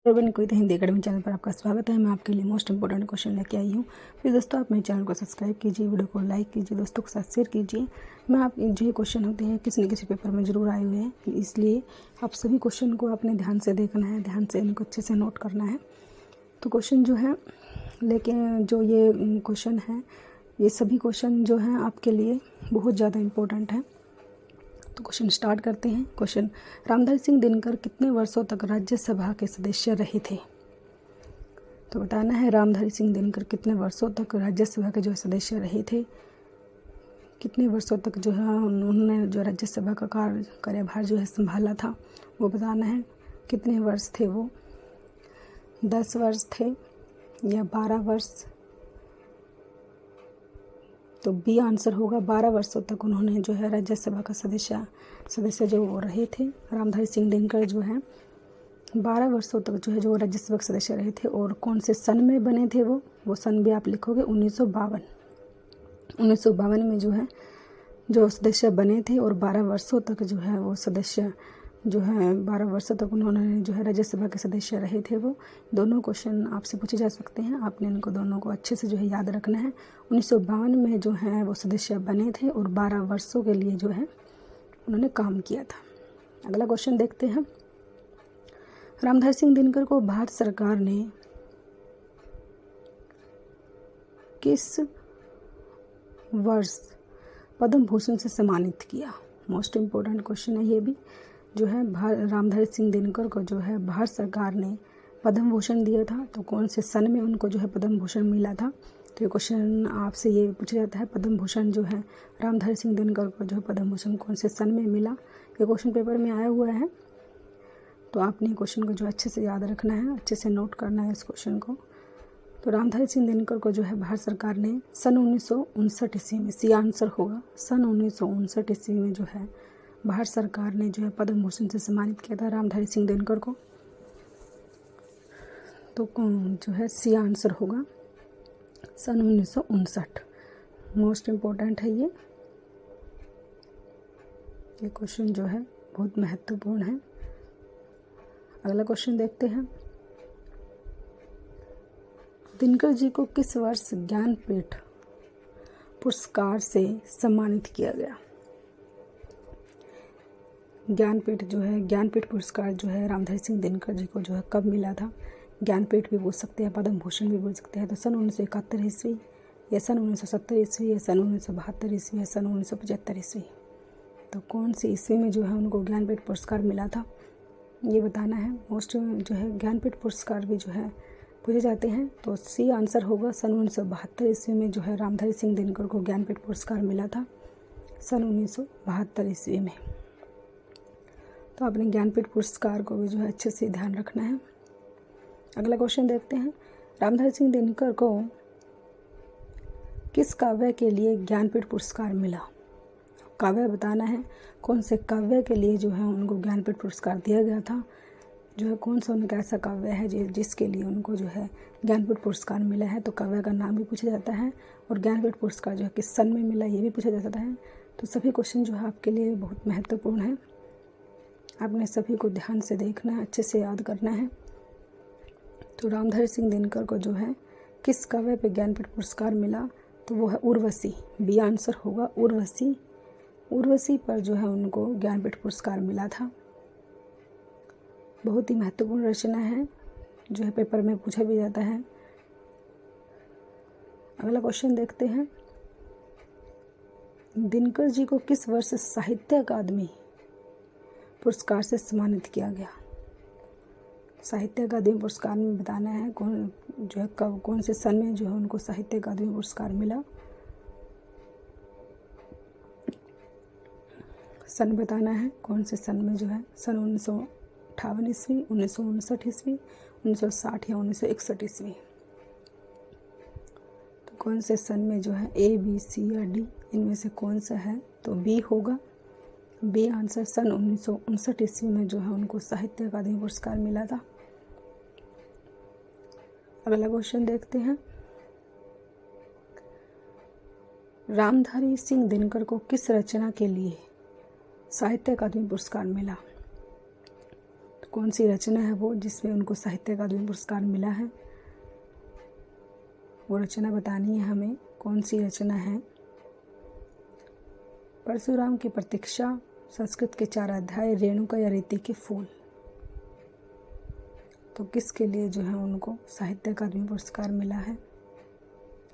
Praveen quiz Hindi academy channel पर आपका स्वागत है। मैं आपके लिए मोस्ट इंपोर्टेंट क्वेश्चन लेके आई हूँ। प्लीज़ दोस्तों आप मेरे चैनल को सब्सक्राइब कीजिए, वीडियो को लाइक कीजिए, दोस्तों के साथ शेयर कीजिए। मैं आप जो क्वेश्चन होते हैं किसी न किसी पेपर में ज़रूर आए हुए हैं, इसलिए आप सभी क्वेश्चन को अपने ध्यान से देखना है, ध्यान से इनको अच्छे से नोट करना है। तो क्वेश्चन जो है लेकिन जो ये क्वेश्चन है, ये सभी क्वेश्चन जो हैं आपके लिए बहुत ज़्यादा इम्पोर्टेंट हैं। तो क्वेश्चन स्टार्ट करते हैं। क्वेश्चन, रामधारी सिंह दिनकर कितने वर्षों तक राज्यसभा के सदस्य रहे थे? तो बताना है रामधारी सिंह दिनकर कितने वर्षों तक राज्यसभा के जो सदस्य रहे थे, कितने वर्षों तक जो है उन्होंने जो राज्यसभा का कार्यभार जो है संभाला था, वो बताना है। कितने वर्ष थे वो? 10 वर्ष थे या 12 वर्ष? तो बी आंसर होगा। 12 वर्षों तक उन्होंने जो है राज्यसभा का सदस्य जो वो रहे थे। रामधारी सिंह दिनकर जो है 12 वर्षों तक जो है जो राज्यसभा के सदस्य रहे थे। और कौन से सन में बने थे वो सन भी आप लिखोगे 1952। 1952 में जो है जो सदस्य बने थे और 12 वर्षों तक जो है वो सदस्य जो है 12 वर्षों तक उन्होंने जो है राज्यसभा के सदस्य रहे थे। वो दोनों क्वेश्चन आपसे पूछे जा सकते हैं, आपने इनको दोनों को अच्छे से जो है याद रखना है। 1952 में जो है वो सदस्य बने थे और 12 वर्षों के लिए जो है उन्होंने काम किया था। अगला क्वेश्चन देखते हैं। रामधारी सिंह दिनकर को भारत सरकार ने किस वर्ष पद्म भूषण से सम्मानित किया? मोस्ट इम्पोर्टेंट क्वेश्चन है ये भी। जो है रामधारी सिंह दिनकर को जो है भारत सरकार ने पद्म भूषण दिया था, तो कौन से सन में उनको जो है पद्म भूषण मिला था? तो ये क्वेश्चन आपसे ये पूछा जाता है, पद्म भूषण जो है रामधारी सिंह दिनकर को जो है पद्म भूषण कौन से सन में मिला? ये क्वेश्चन पेपर में आया हुआ है, तो आपने क्वेश्चन को जो अच्छे से याद रखना है, अच्छे से नोट करना है इस क्वेश्चन को। तो रामधारी सिंह दिनकर को जो है भारत सरकार ने सन 1959 ईस्वी में, सी आंसर होगा, सन 1959 ईस्वी में जो है भारत सरकार ने जो है पद्म भूषण से सम्मानित किया था रामधारी सिंह दिनकर को। तो जो है सी आंसर होगा, सन 1959। मोस्ट इम्पोर्टेंट है ये क्वेश्चन जो है बहुत महत्वपूर्ण है। अगला क्वेश्चन देखते हैं। दिनकर जी को किस वर्ष ज्ञानपीठ पुरस्कार से सम्मानित किया गया? ज्ञानपीठ पुरस्कार जो है रामधारी सिंह दिनकर जी को जो है कब मिला था? ज्ञानपीठ भी बोल सकते हैं, पद्म भूषण भी बोल सकते हैं। तो सन 1971 ईस्वी या सन 1970 ईस्वी या सन 1972 ईस्वी या सन 1975 ईस्वी? तो कौन सी ईस्वी में जो है उनको ज्ञानपीठ पुरस्कार मिला था, ये बताना है। मोस्ट जो है ज्ञानपीठ पुरस्कार भी जो है पूछे जाते हैं, तो सी आंसर होगा, सन 1972 ईस्वी में जो है रामधारी सिंह दिनकर को ज्ञानपीठ पुरस्कार मिला था, सन 1972 ईस्वी में। तो आपने ज्ञानपीठ पुरस्कार को भी जो है अच्छे से ध्यान रखना है। अगला क्वेश्चन देखते हैं। रामधारी सिंह दिनकर को किस काव्य के लिए ज्ञानपीठ पुरस्कार मिला? काव्य बताना है, कौन से काव्य के लिए जो है उनको ज्ञानपीठ पुरस्कार दिया गया था, जो है कौन सा उनका ऐसा काव्य है जिसके लिए उनको जो है ज्ञानपीठ पुरस्कार मिला है। तो काव्य का नाम भी पूछा जाता है और ज्ञानपीठ पुरस्कार जो है किस सन में मिला ये भी पूछा जाता है। तो सभी क्वेश्चन जो है आपके लिए बहुत महत्वपूर्ण है, आपने सभी को ध्यान से देखना है, अच्छे से याद करना है। तो रामधारी सिंह दिनकर को जो है किस काव्य पे ज्ञानपीठ पुरस्कार मिला? तो वो है उर्वशी, बी आंसर होगा, उर्वशी पर जो है उनको ज्ञानपीठ पुरस्कार मिला था। बहुत ही महत्वपूर्ण रचना है, जो है पेपर में पूछा भी जाता है। अगला क्वेश्चन देखते हैं। दिनकर जी को किस वर्ष साहित्य अकादमी पुरस्कार से सम्मानित किया गया? साहित्य अकादमी पुरस्कार में बताना है कौन जो है कब, कौन से सन में जो है उनको साहित्य अकादमी पुरस्कार मिला। सन बताना है, कौन से सन में जो है, सन 1958 ईस्वी, 1959 ईस्वी, 1960 या 1961 ईस्वी? तो कौन से सन में जो है, ए, बी, सी या डी, इनमें से कौन सा है? तो बी होगा, बी आंसर, सन 1959 ईस्वी में जो है उनको साहित्य अकादमी पुरस्कार मिला था। अगला क्वेश्चन देखते हैं। रामधारी सिंह दिनकर को किस रचना के लिए साहित्य अकादमी पुरस्कार मिला? कौन सी रचना है वो जिसमें उनको साहित्य अकादमी पुरस्कार मिला है, वो रचना बतानी है हमें। कौन सी रचना है? परशुराम की प्रतीक्षा, संस्कृत के 4 अध्याय, रेणुका या रीति के फूल। तो किसके लिए जो है उनको साहित्य अकादमी पुरस्कार मिला है?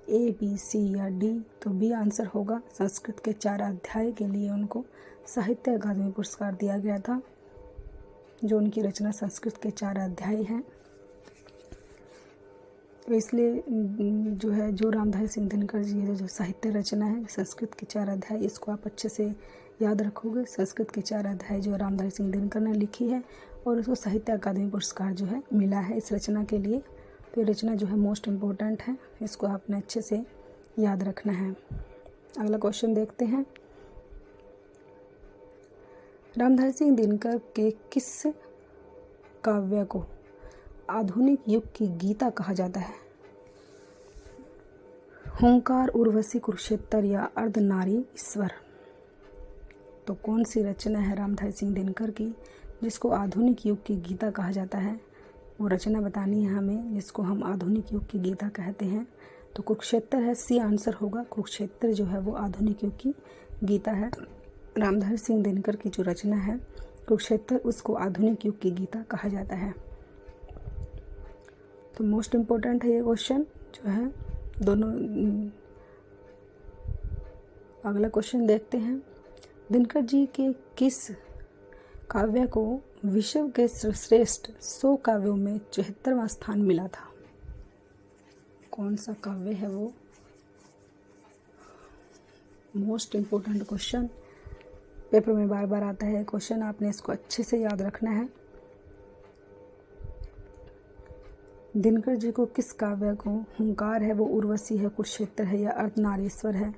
ए, बी, सी या डी? तो बी आंसर होगा। संस्कृत के 4 अध्याय के लिए उनको साहित्य अकादमी पुरस्कार दिया गया था, जो उनकी रचना संस्कृत के 4 अध्याय हैं। तो इसलिए जो है जो रामधारी सिंह दिनकर जी है जो साहित्य रचना है संस्कृत के 4 अध्याय, इसको आप अच्छे से याद रखोगे। संस्कृत के 4 अध्याय जो रामधारी सिंह दिनकर ने लिखी है और उसको साहित्य अकादमी पुरस्कार जो है मिला है इस रचना के लिए। तो ये रचना जो है मोस्ट इम्पोर्टेंट है, इसको आपने अच्छे से याद रखना है। अगला क्वेश्चन देखते हैं। रामधारी सिंह दिनकर के किस काव्य को आधुनिक युग की गीता कहा जाता है? हुंकार, उर्वशी, कुरुक्षेत्र या अर्धनारीश्वर? तो कौन सी रचना है रामधारी सिंह दिनकर की जिसको आधुनिक युग की गीता कहा जाता है? वो रचना बतानी है हमें जिसको हम आधुनिक युग की गीता कहते हैं। तो कुरुक्षेत्र है, सी आंसर होगा। कुरुक्षेत्र जो है वो आधुनिक युग की गीता है। रामधारी सिंह दिनकर की जो रचना है कुरुक्षेत्र, उसको आधुनिक युग की गीता कहा जाता है। तो मोस्ट इम्पोर्टेंट है ये क्वेश्चन जो है दोनों। अगला क्वेश्चन देखते हैं। दिनकर जी के किस काव्य को विश्व के श्रेष्ठ 100 काव्यों में 74वां स्थान मिला था? कौन सा काव्य है वो? मोस्ट इम्पोर्टेंट क्वेश्चन, पेपर में बार बार आता है क्वेश्चन, आपने इसको अच्छे से याद रखना है। दिनकर जी को किस काव्य को हुंकार है, वो उर्वशी है, कुरुक्षेत्र है या अर्धनारीश्वर है?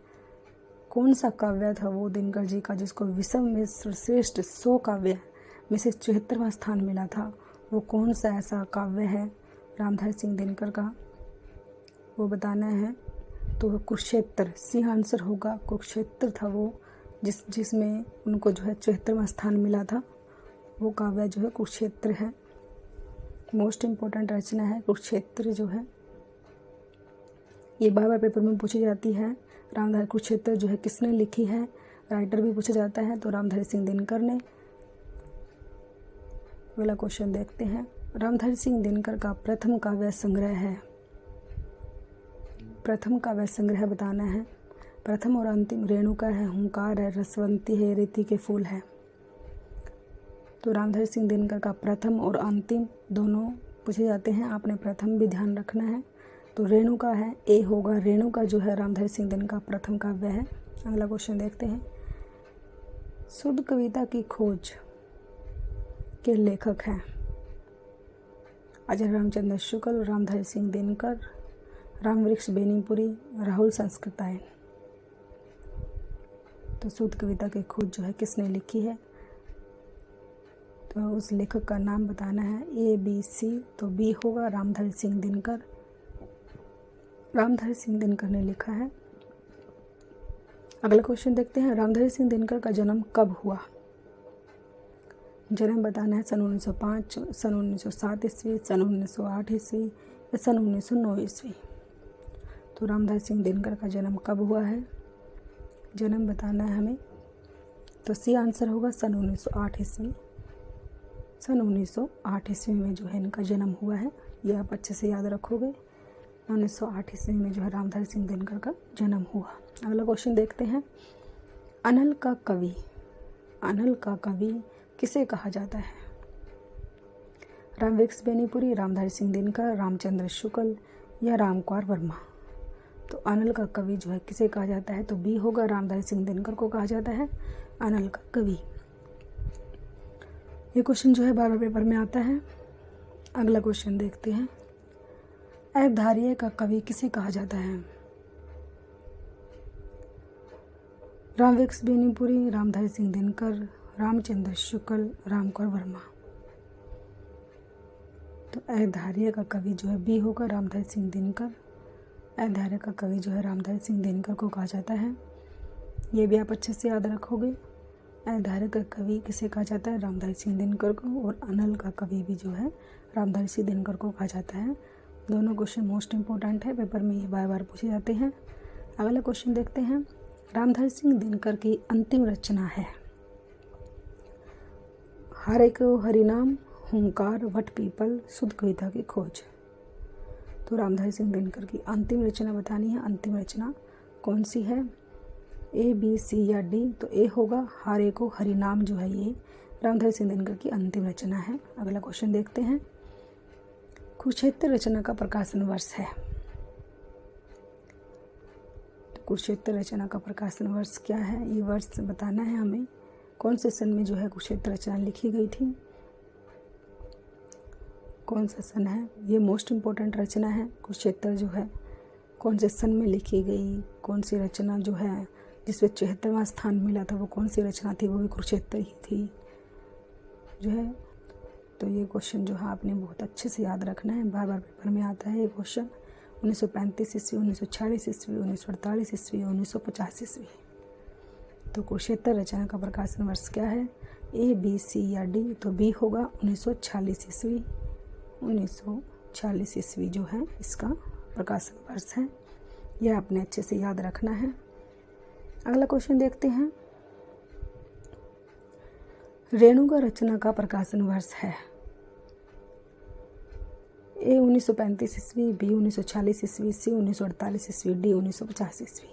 कौन सा काव्य था वो दिनकर जी का जिसको विश्व में श्रेष्ठ 100 काव्य में से 74वां स्थान मिला था? वो कौन सा ऐसा काव्य है रामधारी सिंह दिनकर का, वो बताना है। तो कुरुक्षेत्र सी आंसर होगा। कुरुक्षेत्र था वो जिसमें उनको जो है 74वां स्थान मिला था, वो काव्य जो है कुरुक्षेत्र है। मोस्ट इम्पोर्टेंट रचना है कुरुक्षेत्र जो है, ये बार बार पेपर में पूछी जाती है। रामधारी कुरुक्षेत्र जो है किसने लिखी है, राइटर भी पूछा जाता है, तो रामधारी सिंह दिनकर ने। अगला क्वेश्चन देखते हैं। रामधारी सिंह दिनकर का प्रथम काव्य संग्रह है, प्रथम काव्य संग्रह बताना है। प्रथम और अंतिम रेणुका है, हुंकार है, रसवंती है, रीति के फूल है? तो रामधारी सिंह दिनकर का प्रथम और अंतिम दोनों पूछे जाते हैं, आपने प्रथम भी ध्यान रखना है। तो रेणुका है, ए होगा। रेणुका जो है रामधारी सिंह दिनकर का प्रथम काव्य है। अगला क्वेश्चन देखते हैं। शुद्ध कविता की खोज के लेखक हैं अजय रामचंद्र शुक्ल, रामधारी सिंह दिनकर, रामवृक्ष बेनीपुरी, राहुल संस्कृतायन? तो शुद्ध कविता की खोज जो है किसने लिखी है, तो उस लेखक का नाम बताना है। ए, बी, सी? तो बी होगा, रामधारी सिंह दिनकर। रामधारी सिंह दिनकर ने लिखा है। अगला क्वेश्चन देखते हैं। रामधारी सिंह दिनकर का जन्म कब हुआ? जन्म बताना है सन 1905, सन 1907 ईस्वी, सन 1908 ईस्वी या सन 1909 ईस्वी? तो रामधारी सिंह दिनकर का जन्म कब हुआ है, जन्म बताना है हमें। तो सी आंसर होगा, सन 1908 ईस्वी। सन 1908 ईस्वी में जो है इनका जन्म हुआ है, ये आप अच्छे से याद रखोगे। 1908 ईस्वी में जो है रामधारी सिंह दिनकर का जन्म हुआ। अगला क्वेश्चन देखते हैं। अनल का कवि, अनल का कवि किसे कहा जाता है? रामवृक्ष बेनीपुरी, रामधारी सिंह दिनकर, रामचंद्र शुक्ल या रामकुमार वर्मा? तो अनल का कवि जो है किसे कहा जाता है? तो बी होगा, रामधारी सिंह दिनकर को कहा जाता है अनल का कवि। ये क्वेश्चन जो है बार बार पेपर में आता है। अगला क्वेश्चन देखते हैं। अवधार्य का कवि किसे कहा जाता है? रामवृक्ष बेनीपुरी, रामधारी सिंह दिनकर, रामचंद्र शुक्ल, रामकुमार वर्मा? तो अवधार्य का कवि जो है बी होगा, रामधारी सिंह दिनकर। अवधार्य का कवि जो है रामधारी सिंह दिनकर को कहा जाता है, ये भी आप अच्छे से याद रखोगे। धैर्य का कवि किसे कहा जाता है? रामधारी सिंह दिनकर को। और अनल का कवि भी जो है रामधारी सिंह दिनकर को कहा जाता है। दोनों क्वेश्चन मोस्ट इम्पोर्टेंट है, पेपर में ये बार बार पूछे जाते हैं। अगला क्वेश्चन देखते हैं। रामधारी सिंह दिनकर की अंतिम रचना है हरे को हरिनाम, हुंकार, वट पीपल, शुद्ध कविता की खोज। तो रामधारी सिंह दिनकर की अंतिम रचना बतानी है। अंतिम रचना कौन सी है? ए, बी, सी या डी? तो ए होगा। हरे को हरिनाम जो है ये रामधारी सिंह दिनकर की अंतिम रचना है। अगला क्वेश्चन देखते हैं। कुरुक्षेत्र रचना का प्रकाशन वर्ष है। तो कुरुक्षेत्र रचना का प्रकाशन वर्ष क्या है? ये वर्ष बताना है हमें। कौन से सन में जो है कुरुक्षेत्र रचना लिखी गई थी? कौन सा सन है? ये मोस्ट इम्पोर्टेंट रचना है। कुरुक्षेत्र जो है कौन से सन में लिखी गई? कौन सी रचना जो है जिसमें 74वां स्थान मिला था वो कौन सी रचना थी? वो भी कुरुक्षेत्र ही थी जो है। तो ये क्वेश्चन जो है आपने बहुत अच्छे से याद रखना है, बार बार पेपर में आता है ये क्वेश्चन। 1935 ईस्वी, 1946 ईस्वी, 1948 ईस्वी, 1950 ईस्वी। तो कुरुक्षेत्र रचना का प्रकाशन वर्ष क्या है? ए, बी, सी या डी? तो बी होगा 1946 ईस्वी। 1946 ईस्वी जो है इसका प्रकाशन वर्ष है। यह आपने अच्छे से याद रखना है। अगला क्वेश्चन देखते हैं। रेणुका रचना का प्रकाशन वर्ष है। ए 1935 ईस्वी, बी 1946 ईस्वी, सी 1948 ईस्वी, डी 1950 ईस्वी।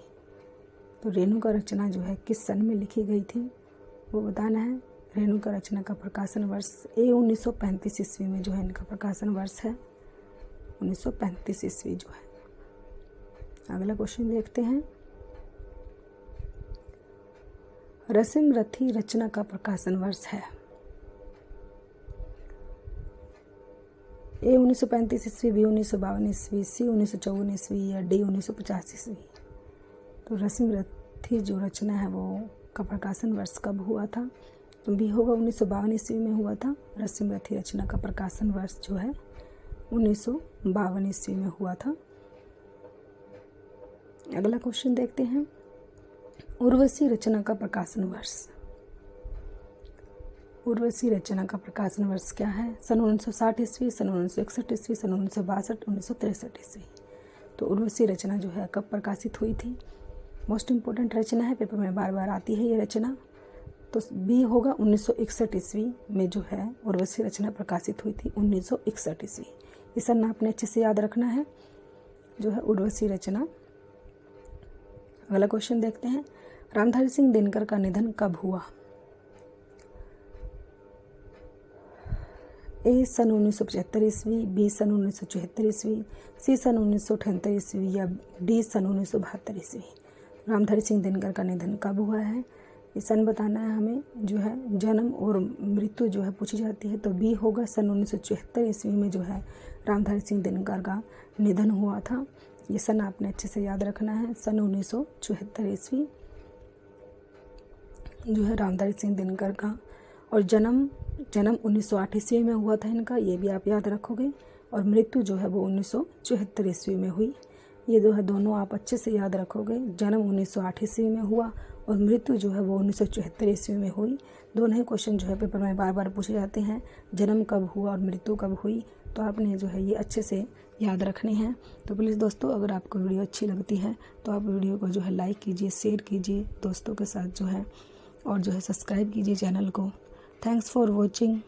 तो रेणुका रचना जो है किस सन में लिखी गई थी वो बताना है। रेणुका रचना का प्रकाशन वर्ष ए 1935 ईस्वी में जो है इनका प्रकाशन वर्ष है। 1935 ईस्वी जो है। अगला क्वेश्चन देखते हैं। रसिम रथी रचना का प्रकाशन वर्ष है। ए 1935 ईस्वी, बी 1952 ईस्वी, सी 1954 ईस्वी या डी 1950 ईस्वी। तो रसिम रथी जो रचना है वो का प्रकाशन वर्ष कब हुआ था? तो बी होगा 1952 ईस्वी में हुआ था। रसिम रथी रचना का प्रकाशन वर्ष जो है 1952 ईस्वी में हुआ था। अगला क्वेश्चन देखते हैं। उर्वशी रचना का प्रकाशन वर्ष। उर्वशी रचना का प्रकाशन वर्ष क्या है? सन 1960 ईस्वी, सन 1961 ईस्वी, सन 1962, 1963 ईस्वी। तो उर्वशी रचना जो है कब प्रकाशित हुई थी? मोस्ट इम्पोर्टेंट रचना है, पेपर में बार बार आती है ये रचना। तो बी होगा 1961 ईस्वी में जो है उर्वशी रचना प्रकाशित हुई थी। 1961 ईस्वी। इस सन आपने अच्छे से याद रखना है जो है उर्वशी रचना। अगला क्वेश्चन देखते हैं। रामधारी सिंह दिनकर का निधन कब हुआ? ए सन 1975 ईस्वी, बी सन 1974 ईस्वी, सी सन 1978 ईस्वी या डी सन 1972 ईस्वी। रामधारी सिंह दिनकर का निधन कब हुआ है ये सन बताना है हमें। जो है जन्म और मृत्यु जो है पूछी जाती है। तो बी होगा सन 1974 ईस्वी में जो है रामधारी सिंह दिनकर का निधन हुआ था। ये सन आपने अच्छे से याद रखना है। सन 1974 ईस्वी जो है रामधारी सिंह दिनकर का। और जन्म 1908 ईस्वी में हुआ था इनका, ये भी आप याद रखोगे। और मृत्यु जो है वो 1974 ईस्वी में हुई। ये जो है दोनों आप अच्छे से याद रखोगे। जन्म 1908 ईस्वी में हुआ और मृत्यु जो है वो 1974 ईस्वी में हुई। दोनों ही क्वेश्चन जो है पेपर में बार बार पूछे जाते हैं, जन्म कब हुआ और मृत्यु कब हुई। तो आपने जो है ये अच्छे से याद रखनी है। तो प्लीज़ दोस्तों, अगर आपको वीडियो अच्छी लगती है तो आप वीडियो को जो है लाइक कीजिए, शेयर कीजिए दोस्तों के साथ जो है, और जो है सब्सक्राइब कीजिए चैनल को। Thanks for watching.